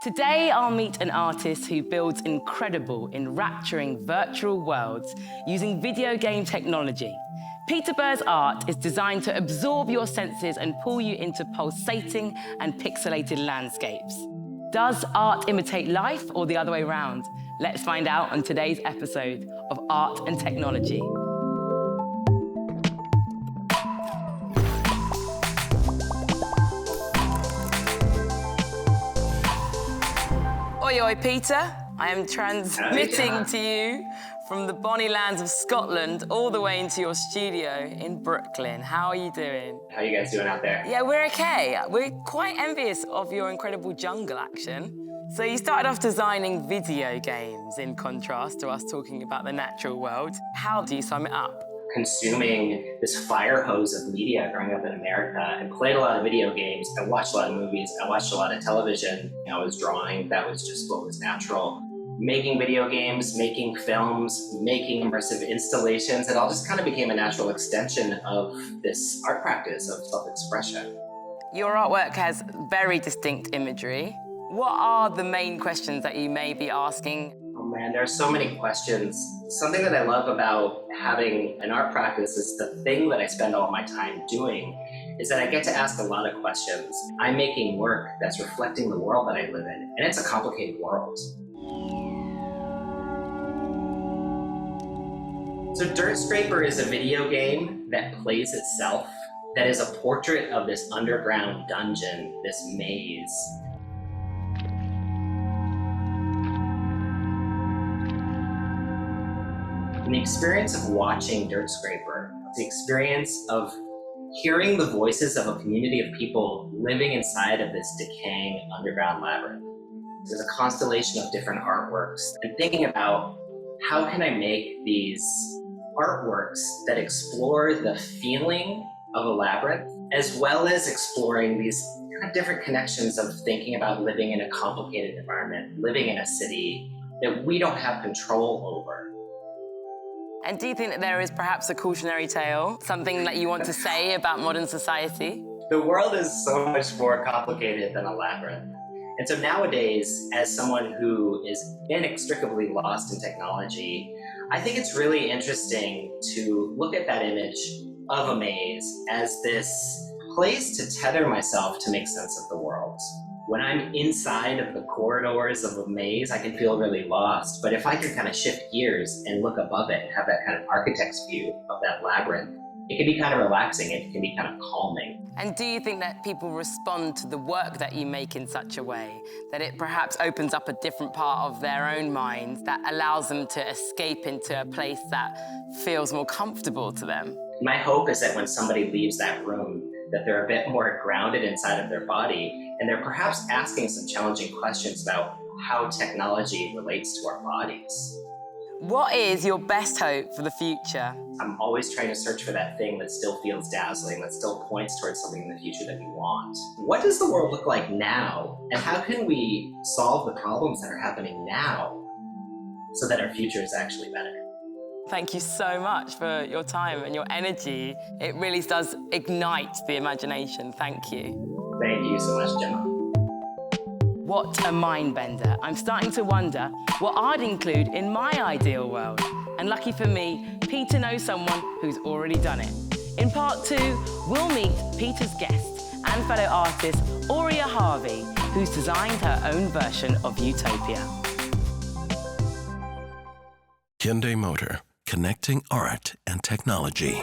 Today, I'll meet an artist who builds incredible, enrapturing virtual worlds using video game technology. Peter Burr's art is designed to absorb your senses and pull you into pulsating and pixelated landscapes. Does art imitate life or the other way around? Let's find out on today's episode of Art and Technology. Oi, oi, Peter. I am transmitting to you from the bonny lands of Scotland all the way into your studio in Brooklyn. How are you doing? How are you guys doing out there? Yeah, we're okay. We're quite envious of your incredible jungle action. So you started off designing video games in contrast to us talking about the natural world. How do you sum it up? Consuming this fire hose of media growing up in America, and played a lot of video games. I watched a lot of movies. I watched a lot of television. I was drawing. That was just what was natural. Making video games, making films, making immersive installations. It all just kind of became a natural extension of this art practice of self-expression. Your artwork has very distinct imagery. What are the main questions that you may be asking? Oh man, there are so many questions. Something that I love about having an art practice is the thing that I spend all my time doing is that I get to ask a lot of questions. I'm making work that's reflecting the world that I live in, and it's a complicated world. So Dirt Scraper is a video game that plays itself, that is a portrait of this underground dungeon, this maze. And the experience of watching Dirt Scraper, the experience of hearing the voices of a community of people living inside of this decaying underground labyrinth. There's a constellation of different artworks, and thinking about how can I make these artworks that explore the feeling of a labyrinth, as well as exploring these kind of different connections of thinking about living in a complicated environment, living in a city that we don't have control over. And do you think that there is perhaps a cautionary tale, something that you want to say about modern society? The world is so much more complicated than a labyrinth. And so nowadays, as someone who is inextricably lost in technology, I think it's really interesting to look at that image of a maze as this place to tether myself to make sense of the world. When I'm inside of the corridors of a maze, I can feel really lost. But if I can kind of shift gears and look above it and have that kind of architect's view of that labyrinth, it can be kind of relaxing, it can be kind of calming. And do you think that people respond to the work that you make in such a way that it perhaps opens up a different part of their own minds that allows them to escape into a place that feels more comfortable to them? My hope is that when somebody leaves that room, that they're a bit more grounded inside of their body, and they're perhaps asking some challenging questions about how technology relates to our bodies. What is your best hope for the future? I'm always trying to search for that thing that still feels dazzling, that still points towards something in the future that we want. What does the world look like now? And how can we solve the problems that are happening now so that our future is actually better? Thank you so much for your time and your energy. It really does ignite the imagination. Thank you. Thank you so much, Gemma. What a mind bender. I'm starting to wonder what I'd include in my ideal world. And lucky for me, Peter knows someone who's already done it. In part 2, we'll meet Peter's guest and fellow artist Auriea Harvey, who's designed her own version of Utopia. Hyundai Motor, connecting art and technology.